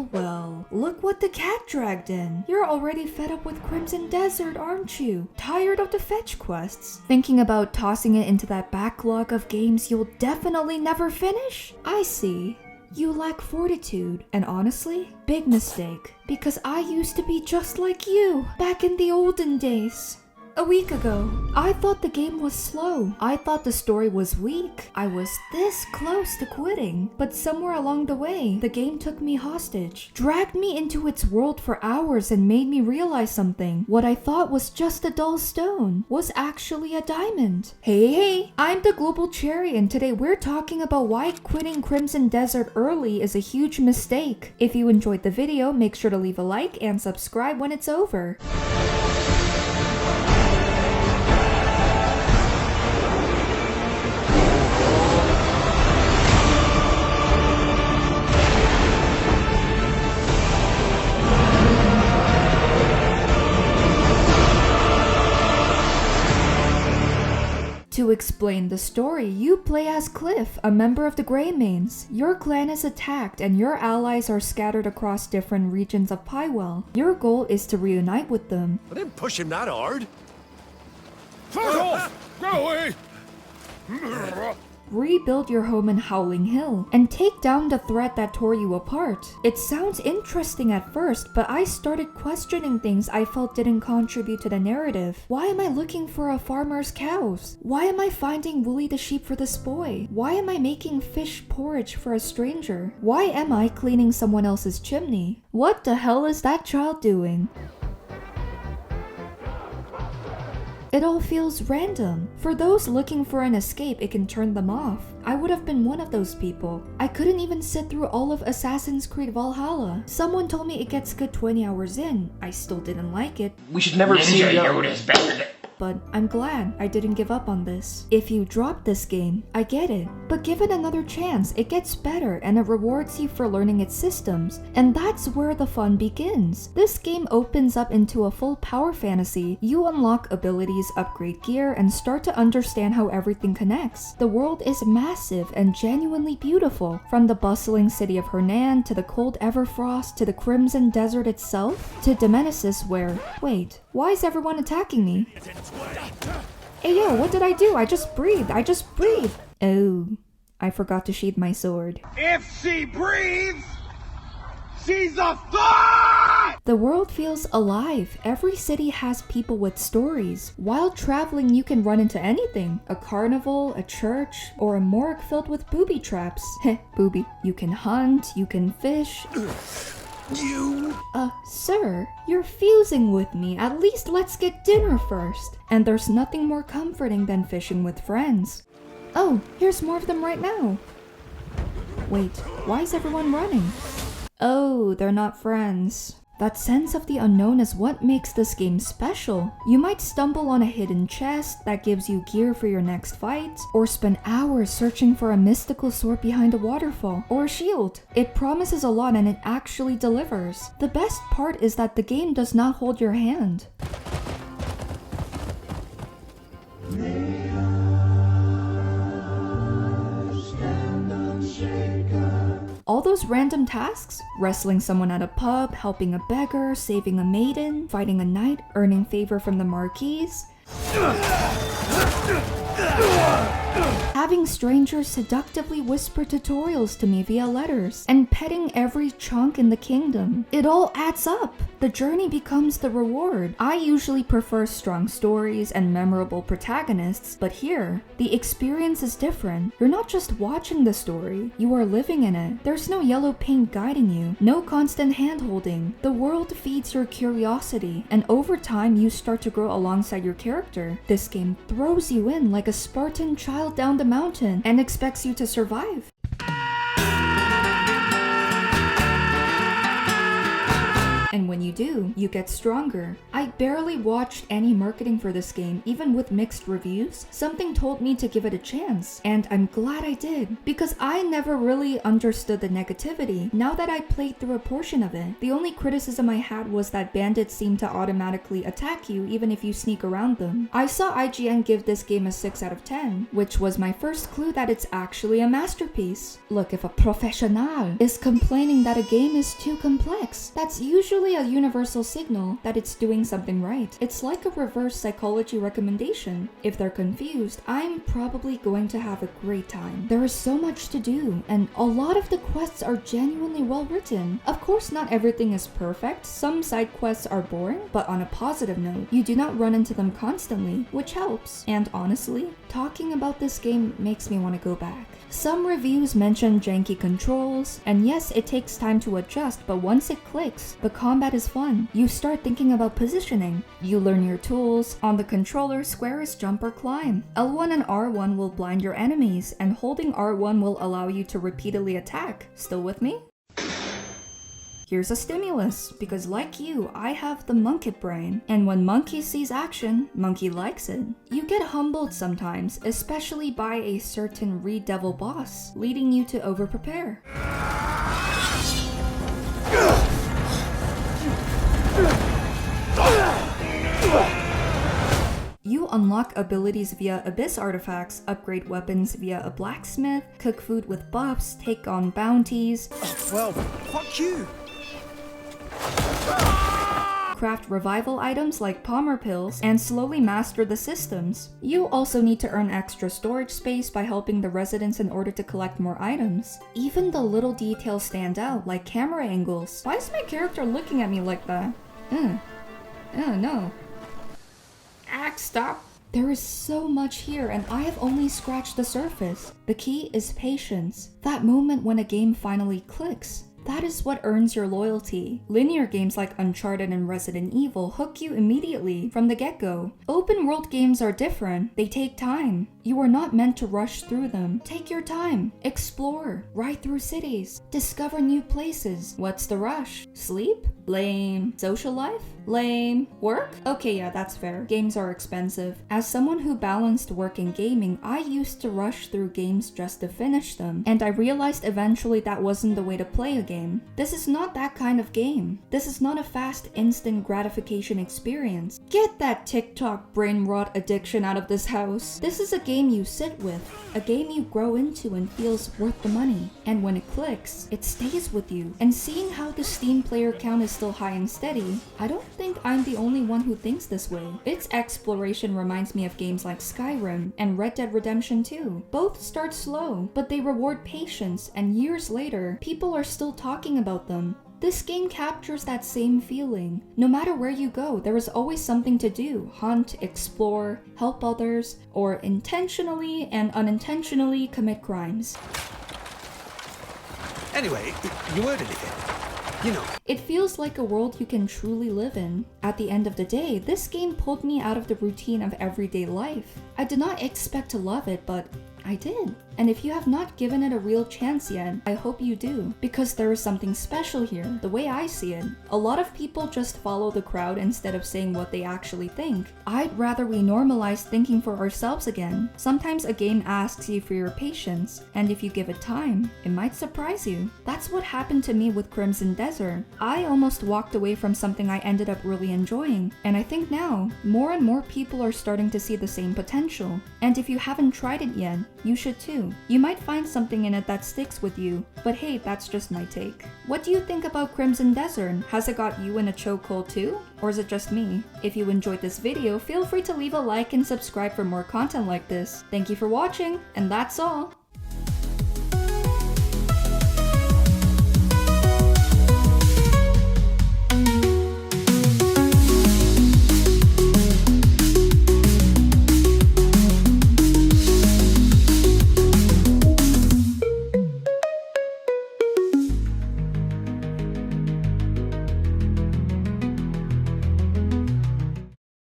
Well, look what the cat dragged in. You're already fed up with Crimson Desert, aren't you? Tired of the fetch quests? Thinking about tossing it into that backlog of games you'll definitely never finish? I see. You lack fortitude, and honestly, big mistake, because I used to be just like you, back in the olden days. A week ago, I thought the game was slow. I thought the story was weak. I was this close to quitting. But somewhere along the way, the game took me hostage, dragged me into its world for hours and made me realize something. What I thought was just a dull stone was actually a diamond. Hey, I'm the Global Cherry, and today we're talking about why quitting Crimson Desert early is a huge mistake. If you enjoyed the video, make sure to leave a like and subscribe when it's over. To explain the story, you play as Cliff, a member of the Greymanes. Your clan is attacked and your allies are scattered across different regions of Pywell. Your goal is to reunite with them. I didn't push him that hard. Fuck off! Go away! Rebuild your home in Howling Hill, and take down the threat that tore you apart. It sounds interesting at first, but I started questioning things I felt didn't contribute to the narrative. Why am I looking for a farmer's cows? Why am I finding Wooly the sheep for this boy? Why am I making fish porridge for a stranger? Why am I cleaning someone else's chimney? What the hell is that child doing? It all feels random. For those looking for an escape, it can turn them off. I would have been one of those people. I couldn't even sit through all of Assassin's Creed Valhalla. Someone told me it gets good 20 hours in. I still didn't like it. We should never see Yoda's better than... But I'm glad I didn't give up on this. If you drop this game, I get it. But give it another chance, it gets better and it rewards you for learning its systems. And that's where the fun begins. This game opens up into a full power fantasy. You unlock abilities, upgrade gear, and start to understand how everything connects. The world is massive and genuinely beautiful. From the bustling city of Hernan to the cold Everfrost to the Crimson Desert itself to Demenesis where... Wait, why is everyone attacking me? Hey yo, what did I do? I just breathed. Oh, I forgot to sheath my sword. If she breathes, she's a thought! The world feels alive. Every city has people with stories. While traveling, you can run into anything. A carnival, a church, or a morgue filled with booby traps. Heh, booby. You can hunt, you can fish. Sir, you're fusing with me. At least let's get dinner first. And there's nothing more comforting than fishing with friends. Oh, here's more of them right now. Wait, why is everyone running? Oh, they're not friends. That sense of the unknown is what makes this game special. You might stumble on a hidden chest that gives you gear for your next fight, or spend hours searching for a mystical sword behind a waterfall, or a shield. It promises a lot and it actually delivers. The best part is that the game does not hold your hand. All those random tasks, wrestling someone at a pub, helping a beggar, saving a maiden, fighting a knight, earning favor from the marquise, having strangers seductively whisper tutorials to me via letters, and petting every chunk in the kingdom. It all adds up. The journey becomes the reward. I usually prefer strong stories and memorable protagonists, but here, the experience is different. You're not just watching the story, you are living in it. There's no yellow paint guiding you, no constant hand-holding. The world feeds your curiosity, and over time you start to grow alongside your character. This game throws you in like a Spartan child down the mountain and expects you to survive. And when you do, you get stronger. I barely watched any marketing for this game, even with mixed reviews. Something told me to give it a chance, and I'm glad I did, because I never really understood the negativity. Now that I played through a portion of it, the only criticism I had was that bandits seem to automatically attack you even if you sneak around them. I saw IGN give this game a 6 out of 10, which was my first clue that it's actually a masterpiece. Look, if a professional is complaining that a game is too complex, that's usually a universal signal that it's doing something right. It's like a reverse psychology recommendation. If they're confused, I'm probably going to have a great time. There is so much to do, and a lot of the quests are genuinely well written. Of course, not everything is perfect. Some side quests are boring, but on a positive note, you do not run into them constantly, which helps. And honestly, talking about this game makes me want to go back. Some reviews mention janky controls, and yes, it takes time to adjust, but once it clicks, the combat is fun. You start thinking about positioning. You learn your tools. On the controller, square is jump or climb. L1 and R1 will blind your enemies, and holding R1 will allow you to repeatedly attack. Still with me? Here's a stimulus, because like you, I have the monkey brain, and when monkey sees action, monkey likes it. You get humbled sometimes, especially by a certain Re-Devil boss, leading you to over-prepare. You unlock abilities via abyss artifacts, upgrade weapons via a blacksmith, cook food with buffs, take on bounties. Well, fuck you. Craft revival items like Palmer pills, and slowly master the systems. You also need to earn extra storage space by helping the residents in order to collect more items. Even the little details stand out, like camera angles. Why is my character looking at me like that? No. Stop. There is so much here, and I have only scratched the surface. The key is patience. That moment when a game finally clicks. That is what earns your loyalty. Linear games like Uncharted and Resident Evil hook you immediately from the get-go. Open world games are different. They take time. You are not meant to rush through them. Take your time. Explore. Ride through cities. Discover new places. What's the rush? Sleep? Lame. Social life? Lame. Work? Okay, yeah, that's fair. Games are expensive. As someone who balanced work and gaming, I used to rush through games just to finish them, and I realized eventually that wasn't the way to play a game. This is not that kind of game. This is not a fast, instant gratification experience. Get that TikTok brain rot addiction out of this house. This is a game you sit with, a game you grow into and feels worth the money. And when it clicks, it stays with you. And seeing how the Steam player count is still high and steady, I don't think I'm the only one who thinks this way. Its exploration reminds me of games like Skyrim and Red Dead Redemption 2. Both start slow, but they reward patience, and years later, people are still talking about them. This game captures that same feeling. No matter where you go, there is always something to do. Hunt, explore, help others, or intentionally and unintentionally commit crimes. Anyway, you weren't anything. You know. It feels like a world you can truly live in. At the end of the day, this game pulled me out of the routine of everyday life. I did not expect to love it, but I did. And if you have not given it a real chance yet, I hope you do, because there is something special here, the way I see it. A lot of people just follow the crowd instead of saying what they actually think. I'd rather we normalize thinking for ourselves again. Sometimes a game asks you for your patience, and if you give it time, it might surprise you. That's what happened to me with Crimson Desert. I almost walked away from something I ended up really enjoying, and I think now, more and more people are starting to see the same potential. And if you haven't tried it yet, you should too. You might find something in it that sticks with you, but hey, that's just my take. What do you think about Crimson Desert? Has it got you in a chokehold too? Or is it just me? If you enjoyed this video, feel free to leave a like and subscribe for more content like this. Thank you for watching, and that's all!